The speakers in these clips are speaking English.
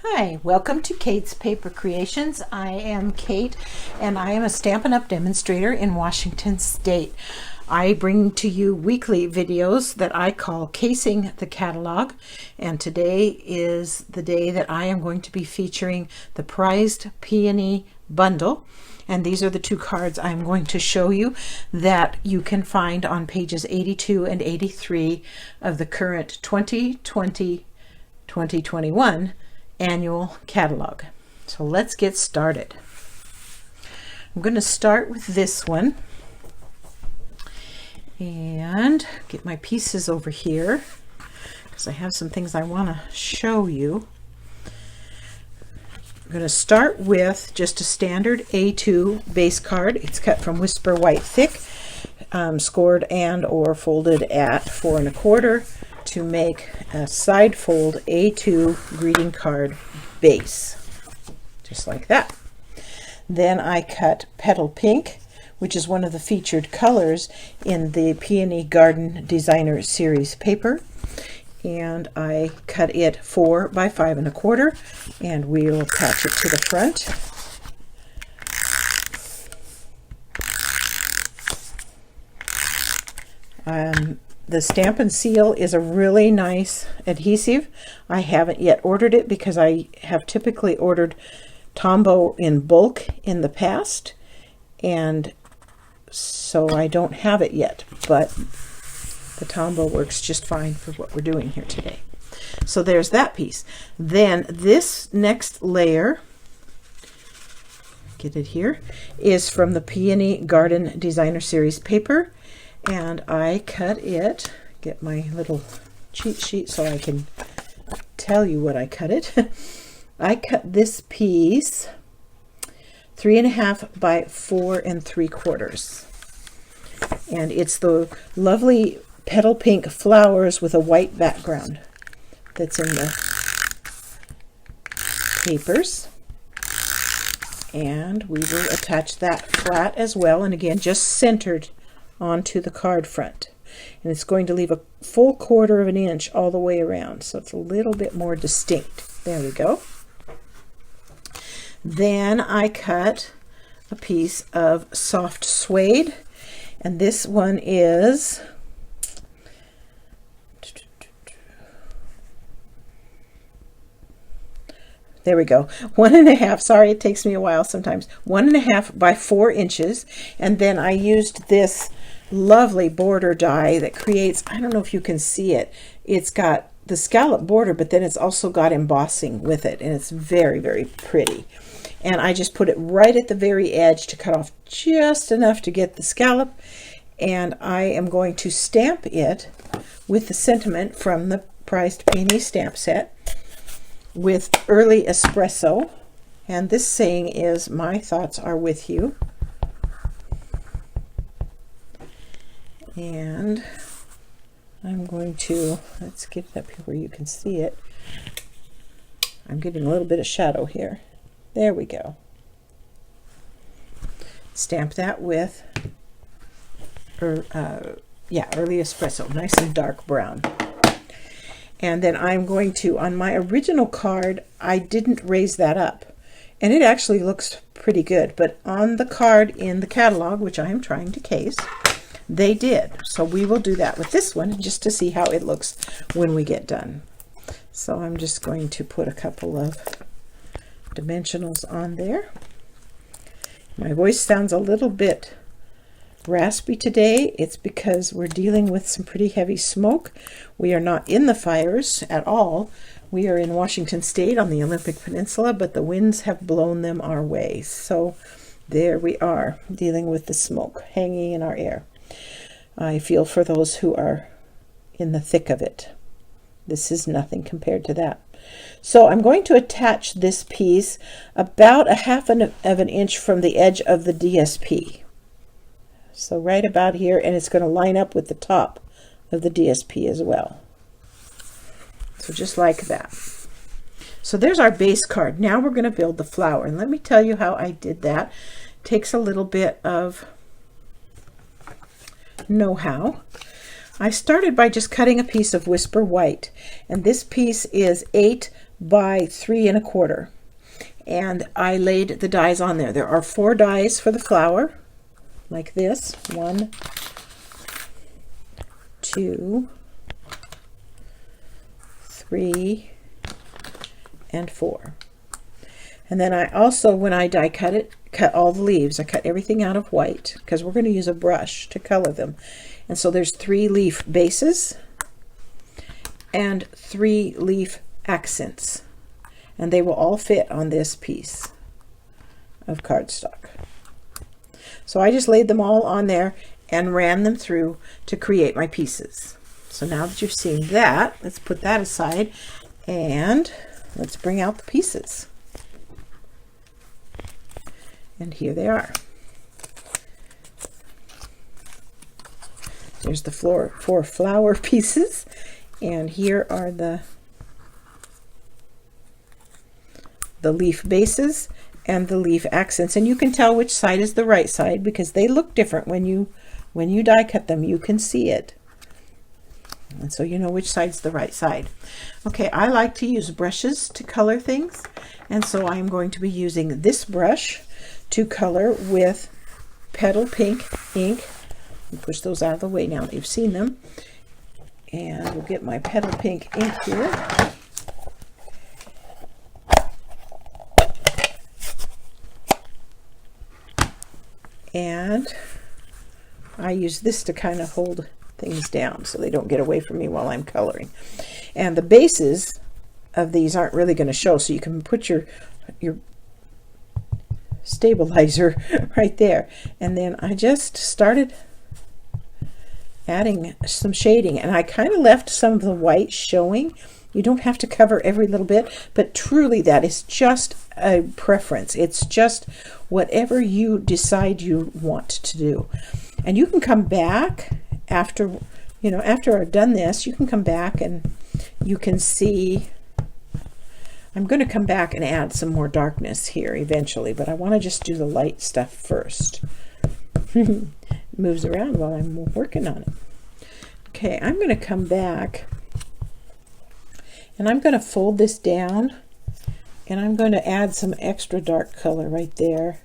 Hi, welcome to Kate's Paper Creations. I am Kate and I am a Stampin' Up! Demonstrator in Washington State. I bring to you weekly videos that I call Casing the Catalog, and today is the day that I am going to be featuring the prized Peony bundle. And these are the two cards I'm going to show you that you can find on pages 82 and 83 of the current 2020-2021 annual catalog. So let's get started. I'm going to start with this one and get my pieces over here because I have some things I want to show you. I'm going to start with just a standard A2 base card. It's cut from Whisper White Thick, scored and or folded at 4 1/4 to make a side fold A2 greeting card base, just like that. Then I cut Petal Pink, which is one of the featured colors in the Peony Garden Designer Series paper, and I cut it 4 by 5 1/4, and we'll attach it to the front. The Stampin' Seal is a really nice adhesive. I haven't yet ordered it because I have typically ordered Tombow in bulk in the past, and so I don't have it yet, but the Tombow works just fine for what we're doing here today. So there's that piece. Then this next layer, get it here, is from the Peony Garden Designer Series paper, and I cut it, get my little cheat sheet so I can tell you what I cut it. I cut this piece 3 1/2 by 4 3/4, and it's the lovely petal pink flowers with a white background that's in the papers, and we will attach that flat as well, and again just centered onto the card front, and it's going to leave a full 1/4 inch all the way around, so it's a little bit more distinct. There we go. Then I cut a piece of soft suede, and this one is there we go, 1 1/2, sorry it takes me a while sometimes, 1 1/2 by 4 inches, and then I used this lovely border die that creates, I don't know if you can see it, it's got the scallop border, but then it's also got embossing with it, and it's very, very pretty. And I just put it right at the very edge to cut off just enough to get the scallop, and I am going to stamp it with the sentiment from the prized Peony stamp set with Early Espresso, and this saying is, "My thoughts are with you." And I'm going to, let's get it up here where you can see it. I'm getting a little bit of shadow here. There we go. Stamp that with Early Espresso, nice and dark brown. And then I'm going to, on my original card, I didn't raise that up, and it actually looks pretty good, but on the card in the catalog, which I am trying to case, they did. So we will do that with this one just to see how it looks when we get done. So I'm just going to put a couple of dimensionals on there. My voice sounds a little bit raspy today. It's because we're dealing with some pretty heavy smoke. We are not in the fires at all. We are in Washington State on the Olympic Peninsula, but the winds have blown them our way. So there we are, dealing with the smoke hanging in our air. I feel for those who are in the thick of it. This is nothing compared to that. So I'm going to attach this piece about 1/2 inch from the edge of the DSP. So right about here, and it's going to line up with the top of the DSP as well. So just like that. So there's our base card. Now we're going to build the flower, and let me tell you how I did that. It takes a little bit of know-how. I started by just cutting a piece of Whisper White, and this piece is 8 by 3 1/4. And I laid the dies on there. There are 4 dies for the flower, like this. 1, 2, 3, and 4. And then I also, when I die cut it, cut all the leaves. I cut everything out of white because we're going to use a brush to color them. And so there's 3 leaf bases and 3 leaf accents. And they will all fit on this piece of cardstock. So I just laid them all on there and ran them through to create my pieces. So now that you've seen that, let's put that aside and let's bring out the pieces. And here they are. There's the 4 flower pieces, and here are the leaf bases and the leaf accents. And you can tell which side is the right side because they look different when you die cut them. You can see it, and so you know which side's the right side. Okay, I like to use brushes to color things, and so I'm going to be using this brush to color with Petal Pink ink. Push those out of the way now that you've seen them. And we'll get my Petal Pink ink here. And I use this to kind of hold things down so they don't get away from me while I'm coloring. And the bases of these aren't really going to show, so you can put your stabilizer right there. And then I just started adding some shading, and I kind of left some of the white showing. You don't have to cover every little bit, but truly that is just a preference. It's just whatever you decide you want to do. And you can come back after, after I've done this, you can come back and you can see. I'm going to come back and add some more darkness here eventually, but I want to just do the light stuff first. It moves around while I'm working on it. Okay, I'm going to come back and I'm going to fold this down, and I'm going to add some extra dark color right there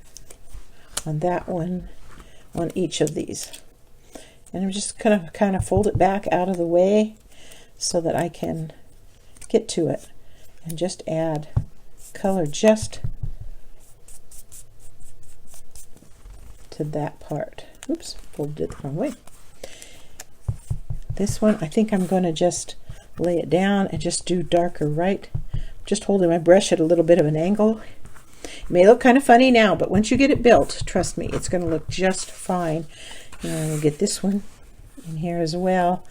on that one, on each of these. And I'm just going to kind of fold it back out of the way so that I can get to it and just add color just to that part. Oops, folded it the wrong way. This one, I think I'm going to just lay it down and just do darker right. Just holding my brush at a little bit of an angle. It may look kind of funny now, but once you get it built, trust me, it's going to look just fine. And we'll get this one in here as well.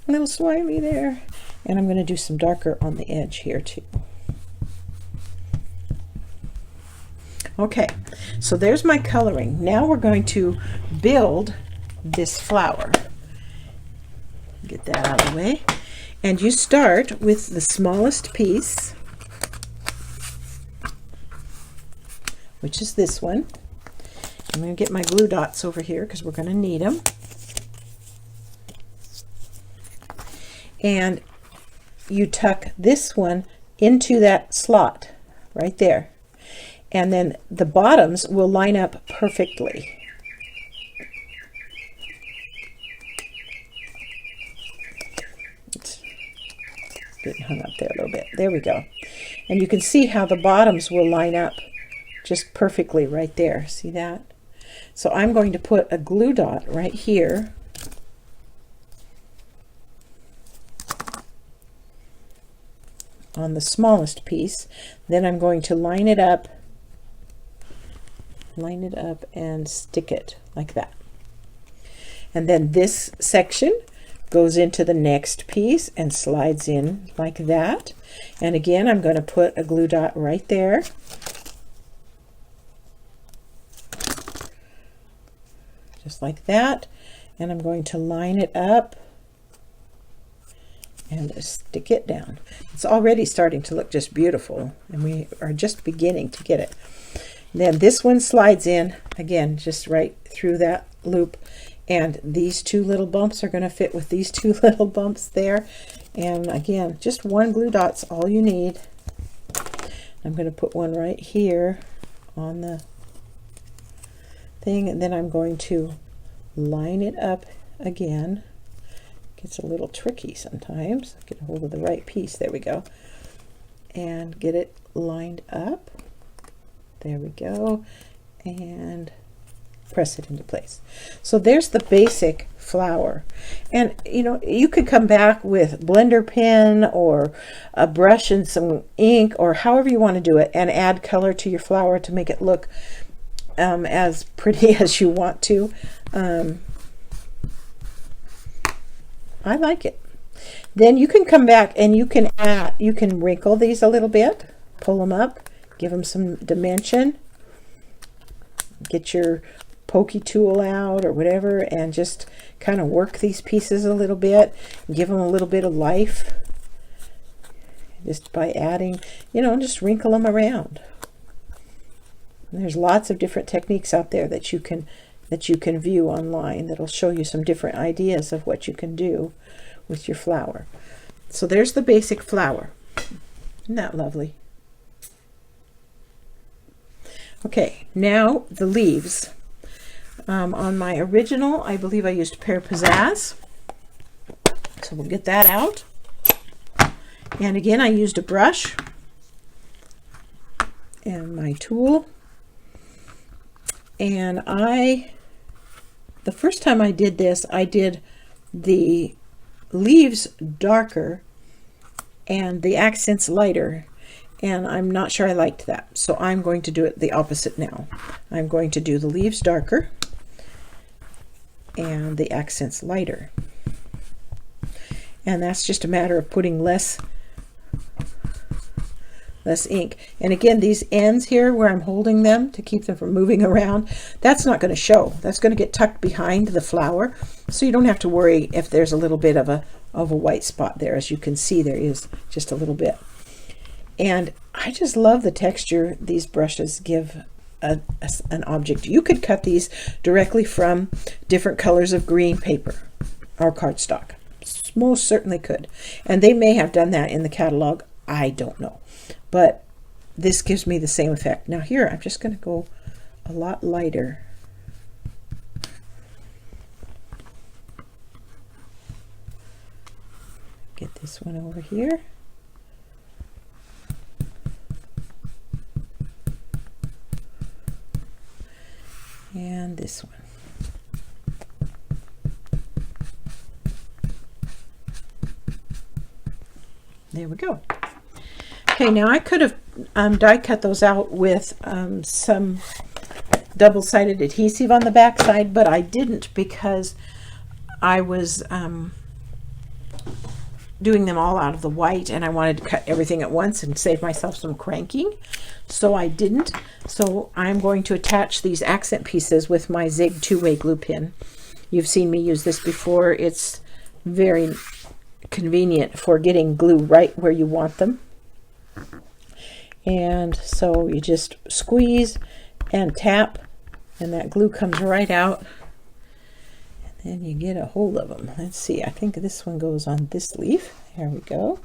A little slimy there. And I'm going to do some darker on the edge here too. Okay, so there's my coloring. Now we're going to build this flower. Get that out of the way. And you start with the smallest piece, which is this one. I'm going to get my glue dots over here because we're going to need them. And you tuck this one into that slot right there. And then the bottoms will line up perfectly. It's getting hung up there a little bit. There we go. And you can see how the bottoms will line up just perfectly right there. See that? So I'm going to put a glue dot right here. On the smallest piece. Then I'm going to line it up and stick it like that. And then this section goes into the next piece and slides in like that. And again, I'm going to put a glue dot right there. Just like that. And I'm going to line it up and stick it down. It's already starting to look just beautiful, and we are just beginning to get it. Then this one slides in again just right through that loop, and these two little bumps are going to fit with these two little bumps there. And again, just one glue dot's all you need. I'm going to put one right here on the thing, and then I'm going to line it up again. Gets a little tricky sometimes. Get a hold of the right piece. There we go. And get it lined up. There we go. And press it into place. So there's the basic flower. And you know, you could come back with blender pen or a brush and some ink or however you want to do it and add color to your flower to make it look as pretty as you want to. I like it. Then you can come back and you can wrinkle these a little bit, pull them up, give them some dimension, get your pokey tool out or whatever, and just kind of work these pieces a little bit, give them a little bit of life, just by adding, you know, just wrinkle them around. And there's lots of different techniques out there that you can view online that'll show you some different ideas of what you can do with your flower. So there's the basic flower. Isn't that lovely? Okay, now the leaves. On my original, I believe I used Pear Pizzazz. So we'll get that out. And again, I used a brush and my tool. And the first time I did this, I did the leaves darker and the accents lighter, and I'm not sure I liked that, so I'm going to do it the opposite now. I'm going to do the leaves darker and the accents lighter, and that's just a matter of putting less ink. And again, these ends here where I'm holding them to keep them from moving around, that's not going to show. That's going to get tucked behind the flower, so you don't have to worry if there's a little bit of a white spot there. As you can see, there is just a little bit. And I just love the texture these brushes give an object. You could cut these directly from different colors of green paper or cardstock. Most certainly could. And they may have done that in the catalog. I don't know. But this gives me the same effect. Now here, I'm just going to go a lot lighter. Get this one over here. And this one. There we go. Okay, now I could have die cut those out with some double-sided adhesive on the back side, but I didn't because I was doing them all out of the white and I wanted to cut everything at once and save myself some cranking, so I didn't. So I'm going to attach these accent pieces with my Zig two-way glue pin. You've seen me use this before. It's very convenient for getting glue right where you want them. And so you just squeeze and tap and that glue comes right out, and then you get a hold of them. Let's see, I think this one goes on this leaf. There we go.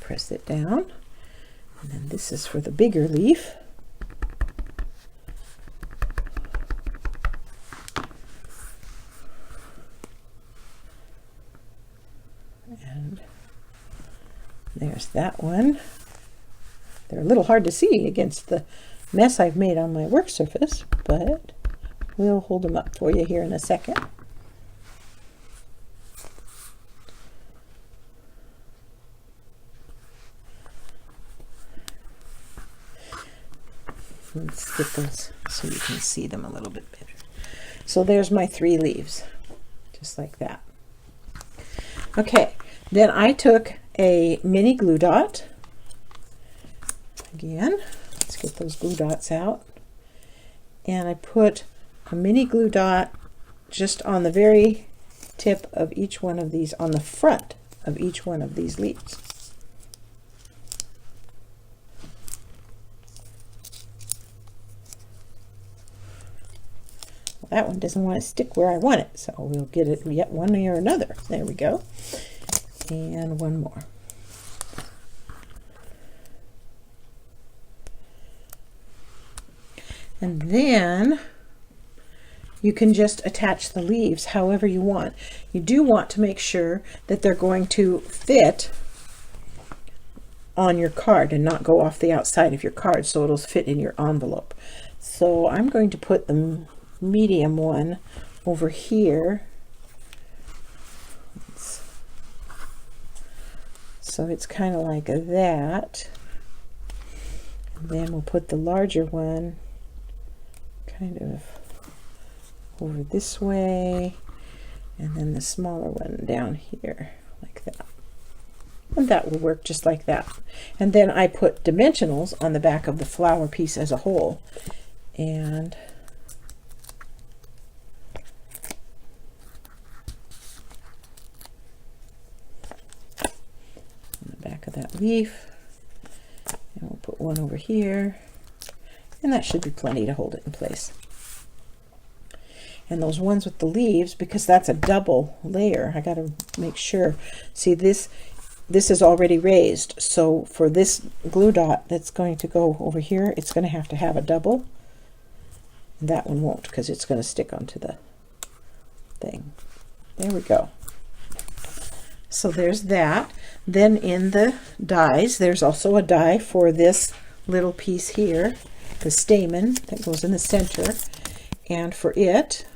Press it down, and then this is for the bigger leaf. And there's that one. They're a little hard to see against the mess I've made on my work surface, but we'll hold them up for you here in a second. Let's get those so you can see them a little bit better. So there's my 3 leaves, just like that. Okay, then I took a mini glue dot. Again, let's get those glue dots out. And I put a mini glue dot just on the very tip of each one of these, on the front of each one of these leaves. That one doesn't want to stick where I want it, so we'll get it yet one or another. There we go. And one more. And then you can just attach the leaves however you want. You do want to make sure that they're going to fit on your card and not go off the outside of your card, so it'll fit in your envelope. So I'm going to put the medium one over here. So it's kind of like that. And then we'll put the larger one kind of over this way, and then the smaller one down here like that. And that will work just like that. And then I put dimensionals on the back of the flower piece as a whole. And on the back of that leaf. And we'll put one over here. And that should be plenty to hold it in place. And those ones with the leaves, because that's a double layer, I got to make sure. See, this is already raised, so for this glue dot that's going to go over here, it's going to have a double. And that one won't, because it's going to stick onto the thing. There we go. So there's that. Then in the dies, there's also a die for this little piece here, the stamen that goes in the center. And for it,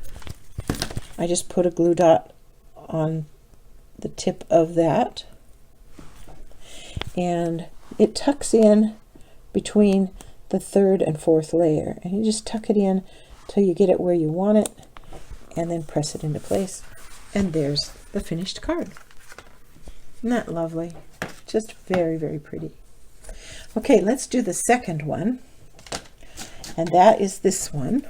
I just put a glue dot on the tip of that, and it tucks in between the third and fourth layer, and you just tuck it in till you get it where you want it, and then press it into place, and there's the finished card. Isn't that lovely? Just very, very pretty. Okay, let's do the second one, and that is this one.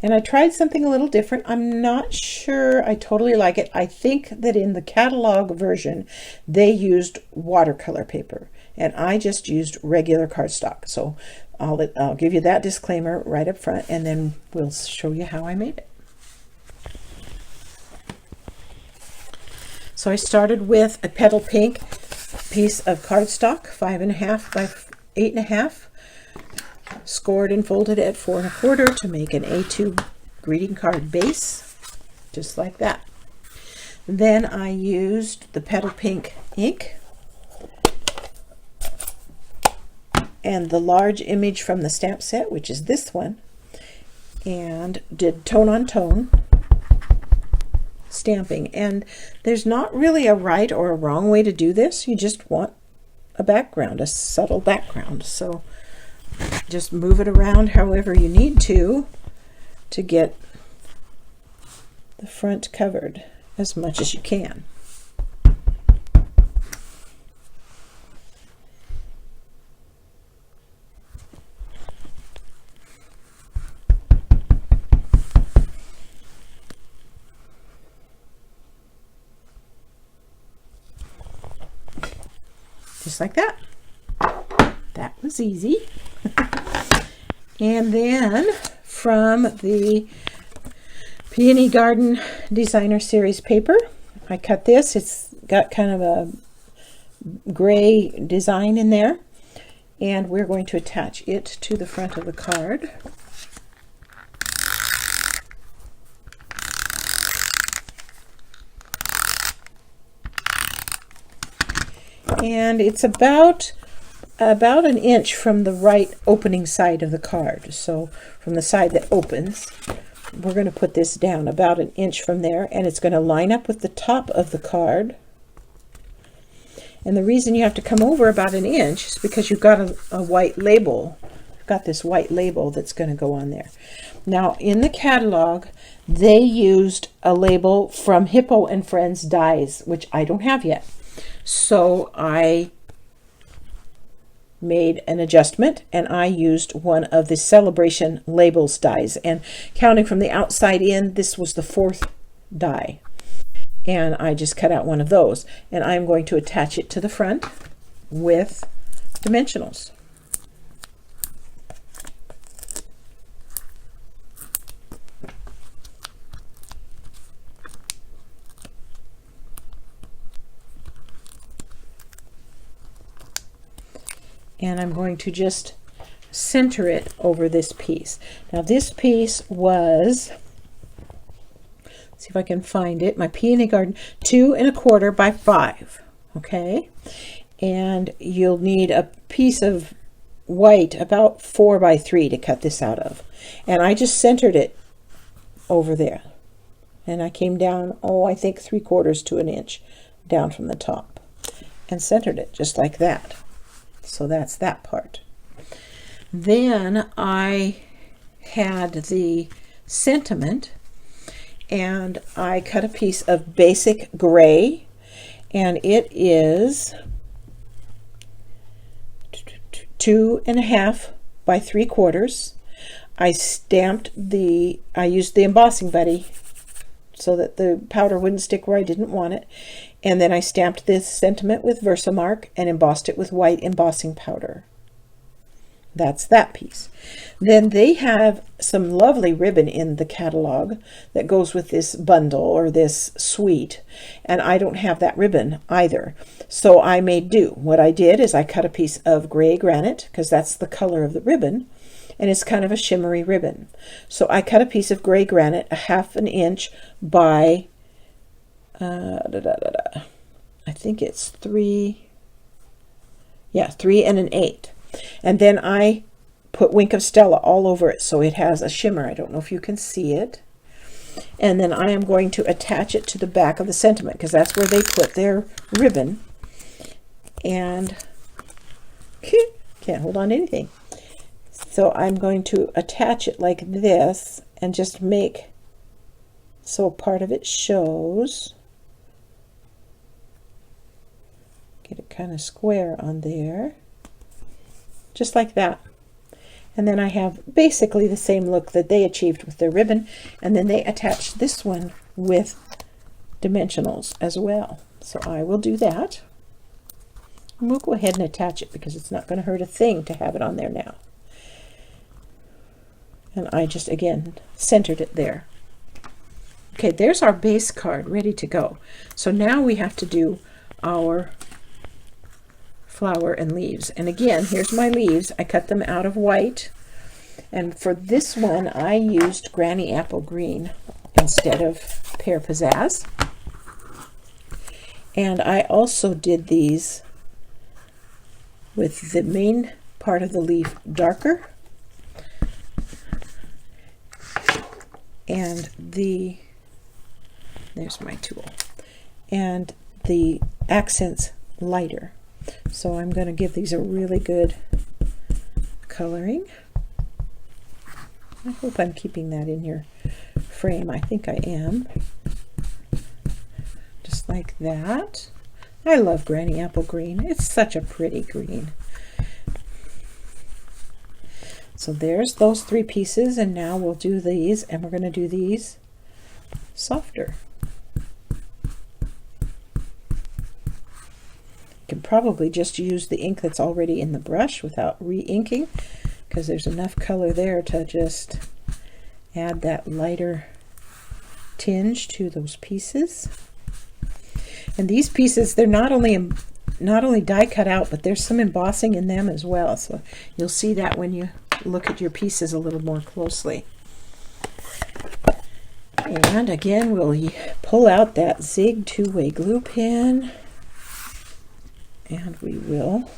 And I tried something a little different. I'm not sure I totally like it. I think that in the catalog version, they used watercolor paper, and I just used regular cardstock. So I'll give you that disclaimer right up front, and then we'll show you how I made it. So I started with a petal pink piece of cardstock, 5.5 by 8.5. Scored and folded at 4 1/4 to make an A2 greeting card base, just like that. Then I used the petal pink ink and the large image from the stamp set, which is this one, and did tone on tone stamping. And there's not really a right or a wrong way to do this. You just want a background, a subtle background. So just move it around however you need to get the front covered as much as you can. Just like that. That was easy. And then from the Peony Garden Designer Series paper, I cut this. It's got kind of a gray design in there, and we're going to attach it to the front of the card. And it's about an inch from the right opening side of the card. So from the side that opens, we're going to put this down about an inch from there, and it's going to line up with the top of the card. And the reason you have to come over about an inch is because you've got a white label. You've got this white label that's going to go on there. Now in the catalog, they used a label from Hippo and Friends Dies, which I don't have yet. So I made an adjustment, and I used one of the Celebration Labels dies, and counting from the outside in, this was the 4th die, and I just cut out one of those, and I'm going to attach it to the front with dimensionals. And I'm going to just center it over this piece. Now this piece was, see if I can find it, my Peony Garden 2 1/4 by 5. Okay, and you'll need a piece of white about 4 by 3 to cut this out of, and I just centered it over there, and I came down, oh, I think 3/4 to an inch down from the top and centered it just like that. So that's that part. Then I had the sentiment, and I cut a piece of basic gray, and it is 2 1/2 by 3/4. I used the embossing buddy so that the powder wouldn't stick where I didn't want it. And then I stamped this sentiment with Versamark and embossed it with white embossing powder. That's that piece. Then they have some lovely ribbon in the catalog that goes with this bundle or this suite, and I don't have that ribbon either. So I made do. What I did is I cut a piece of gray granite, because that's the color of the ribbon, and it's kind of a shimmery ribbon. So I cut a piece of gray granite, 1/2 inch by, I think it's 3 3 1/8. And then I put Wink of Stella all over it so it has a shimmer. I don't know if you can see it. And then I am going to attach it to the back of the sentiment, because that's where they put their ribbon. And can't hold on to anything. So I'm going to attach it like this and just make so part of it shows. Get it kind of square on there. Just like that. And then I have basically the same look that they achieved with their ribbon, and then they attached this one with dimensionals as well. So I will do that. And we'll go ahead and attach it because it's not going to hurt a thing to have it on there now. And I just, again, centered it there. Okay, there's our base card ready to go. So now we have to do our flower and leaves. And again, here's my leaves. I cut them out of white, and for this one I used Granny Apple Green instead of Pear Pizzazz. And I also did these with the main part of the leaf darker, and there's my tool, and the accents lighter. So I'm going to give these a really good coloring. I hope I'm keeping that in your frame. I think I am. Just like that. I love Granny Apple Green. It's such a pretty green. So there's those 3 pieces, and now we'll do these, and we're going to do these softer. Can probably just use the ink that's already in the brush without re-inking, because there's enough color there to just add that lighter tinge to those pieces. And these pieces, they're not only die cut out, but there's some embossing in them as well, so you'll see that when you look at your pieces a little more closely. And again, we'll pull out that Zig 2-way glue pen, and we will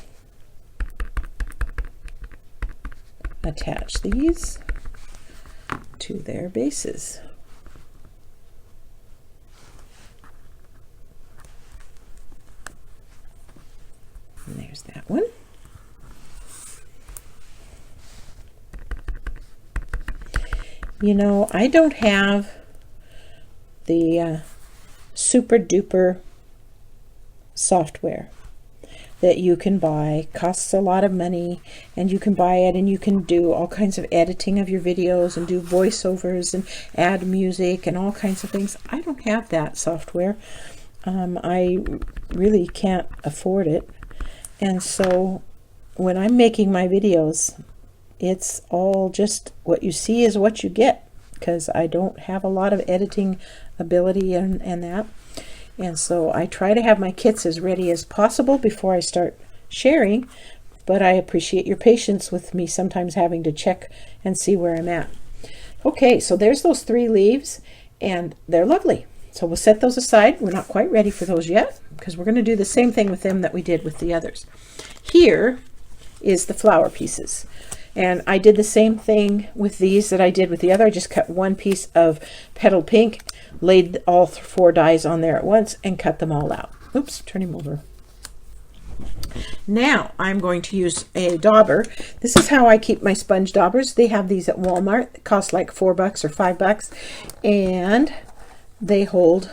attach these to their bases. And there's that one. You know, I don't have the super duper software that you can buy. Costs a lot of money, and you can buy it and you can do all kinds of editing of your videos and do voiceovers and add music and all kinds of things. I don't have that software. I really can't afford it, and so when I'm making my videos, it's all just what you see is what you get, because I don't have a lot of editing ability and that. And so I try to have my kits as ready as possible before I start sharing, but I appreciate your patience with me sometimes having to check and see where I'm at. Okay, so there's those 3 leaves, and they're lovely. So we'll set those aside. We're not quite ready for those yet, because we're going to do the same thing with them that we did with the others. Here is the flower pieces. And I did the same thing with these that I did with the other. I just cut one piece of petal pink, laid all 4 dies on there at once, and cut them all out. Oops, turn him over. Now I'm going to use a dauber. This is how I keep my sponge daubers. They have these at Walmart. It costs like $4 or $5, and they hold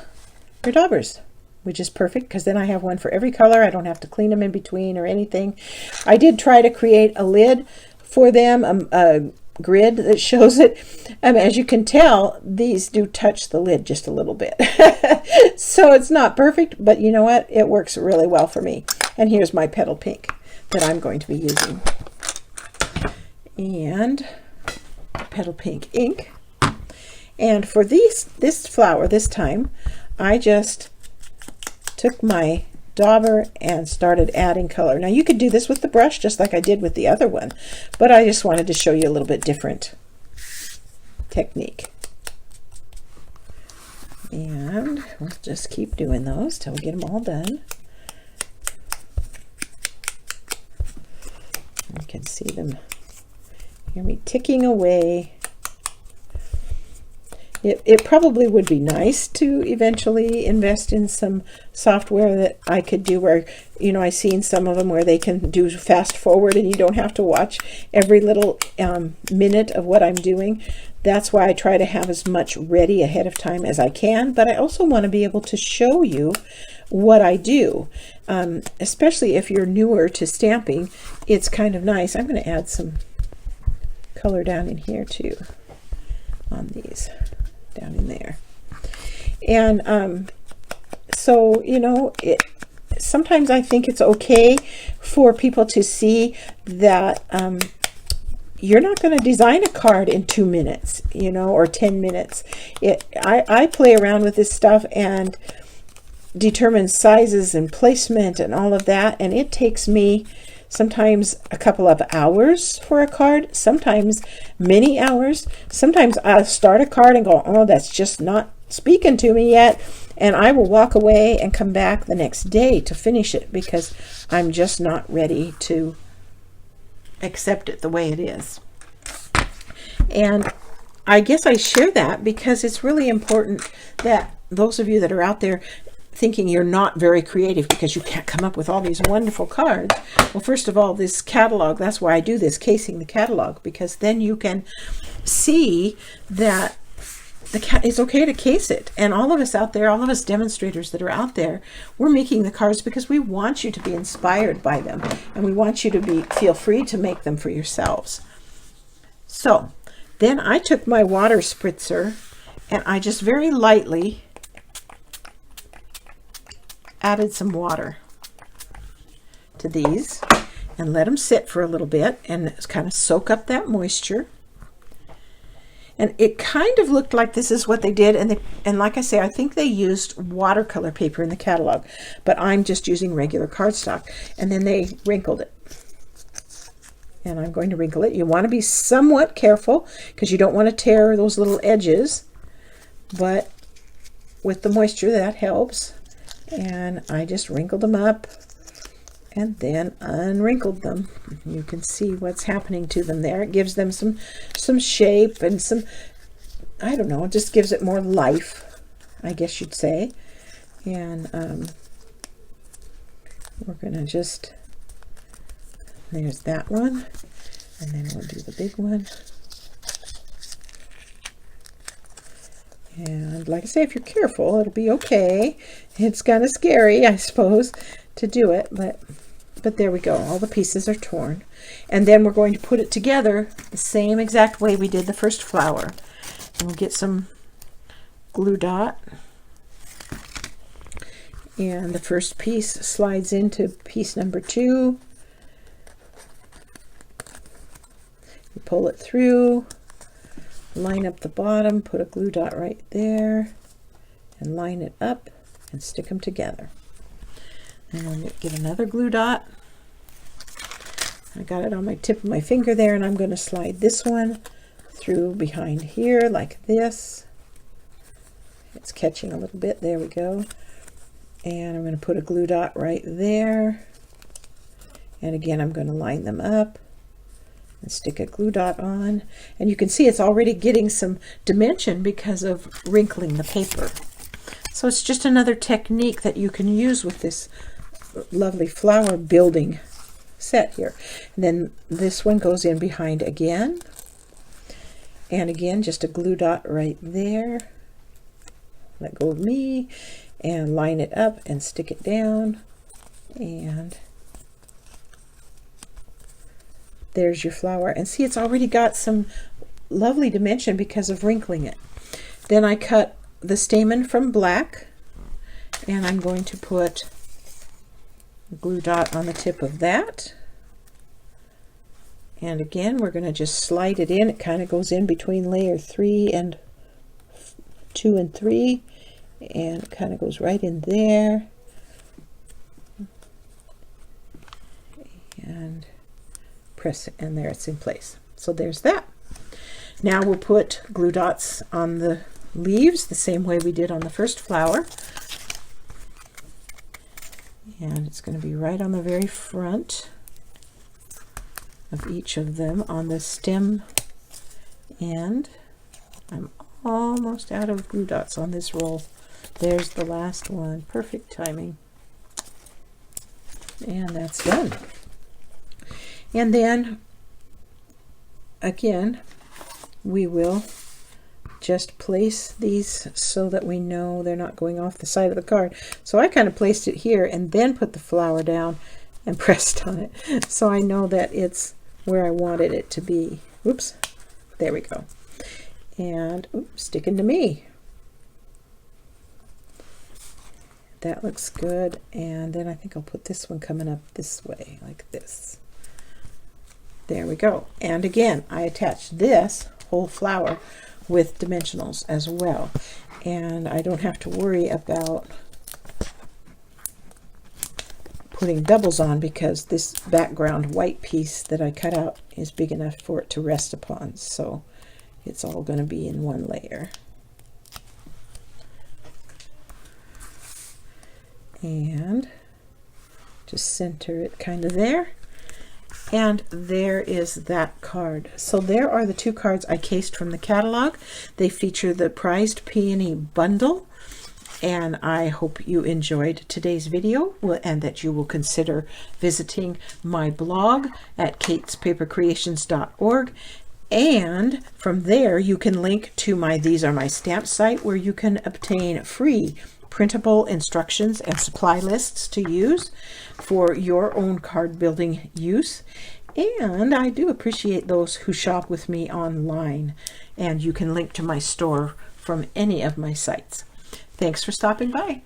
your daubers, which is perfect because then I have one for every color. I don't have to clean them in between or anything. I did try to create a lid for them, a grid that shows it. As you can tell, these do touch the lid just a little bit. So it's not perfect, but you know what? It works really well for me. And here's my petal pink that I'm going to be using. And petal pink ink. And for this flower this time, I just took my dauber and started adding color. Now you could do this with the brush just like I did with the other one, but I just wanted to show you a little bit different technique. And we'll just keep doing those till we get them all done. You can see them, hear me ticking away. It probably would be nice to eventually invest in some software that I could do where, you know, I've seen some of them where they can do fast forward and you don't have to watch every little minute of what I'm doing. That's why I try to have as much ready ahead of time as I can, but I also want to be able to show you what I do, especially if you're newer to stamping. It's kind of nice. I'm going to add some color down in here too on these. Down in there. And so, you know, sometimes I think it's okay for people to see that you're not going to design a card in 2 minutes, you know, or 10 minutes. I play around with this stuff and determine sizes and placement and all of that, and it takes me sometimes a couple of hours for a card, sometimes many hours. Sometimes I'll start a card and go, oh, that's just not speaking to me yet. And I will walk away and come back the next day to finish it because I'm just not ready to accept it the way it is. And I guess I share that because it's really important that those of you that are out there thinking you're not very creative because you can't come up with all these wonderful cards. Well, first of all, this catalog, that's why I do this, casing the catalog, because then you can see that it's okay to case it. And all of us out there, all of us demonstrators that are out there, we're making the cards because we want you to be inspired by them, and we want you to feel free to make them for yourselves. So then I took my water spritzer and I just very lightly added some water to these and let them sit for a little bit and kind of soak up that moisture. And it kind of looked like this is what they did, and like I say, I think they used watercolor paper in the catalog, but I'm just using regular cardstock. And then they wrinkled it, and I'm going to wrinkle it. You want to be somewhat careful because you don't want to tear those little edges, but with the moisture that helps. And I just wrinkled them up and then unwrinkled them. You can see what's happening to them there. It gives them some shape and some, I don't know, it just gives it more life, I guess you'd say. And we're going to just, there's that one. And then we'll do the big one. And like I say, if you're careful, it'll be okay. It's kind of scary, I suppose, to do it, but there we go. All the pieces are torn. And then we're going to put it together the same exact way we did the first flower. And we'll get some glue dot. And the first piece slides into piece number 2. You pull it through. Line up the bottom, put a glue dot right there, and line it up and stick them together. And then get another glue dot, I got it on my tip of my finger there, and I'm going to slide this one through behind here like this. It's catching a little bit. There we go. And I'm going to put a glue dot right there. And again, I'm going to line them up and stick a glue dot on. And you can see it's already getting some dimension because of wrinkling the paper. So it's just another technique that you can use with this lovely flower building set here. And then this one goes in behind again. And again, just a glue dot right there. Let go of me and line it up and stick it down. And there's your flower. And see, it's already got some lovely dimension because of wrinkling it. Then I cut the stamen from black, and I'm going to put a glue dot on the tip of that. And again, we're going to just slide it in. It kind of goes in between layer 3 and 2 and 3, and it kind of goes right in there. And press it, and there it's in place. So there's that. Now we'll put glue dots on the leaves the same way we did on the first flower. And it's going to be right on the very front of each of them on the stem end. I'm almost out of glue dots on this roll. There's the last one. Perfect timing. And that's done. And then again, we will just place these so that we know they're not going off the side of the card. So I kind of placed it here and then put the flower down and pressed on it, so I know that it's where I wanted it to be. Oops, there we go. And oops, sticking to me. That looks good. And then I think I'll put this one coming up this way like this. There we go. And again, I attached this whole flower with dimensionals as well, and I don't have to worry about putting doubles on because this background white piece that I cut out is big enough for it to rest upon, so it's all going to be in one layer. And just center it kind of there. And there is that card. So there are the two cards I cased from the catalog. They feature the prized Peony bundle. And I hope you enjoyed today's video and that you will consider visiting my blog at katespapercreations.org. And from there you can link to my These Are My Stamps site, where you can obtain free printable instructions and supply lists to use for your own card building use. And I do appreciate those who shop with me online, and you can link to my store from any of my sites. Thanks for stopping by.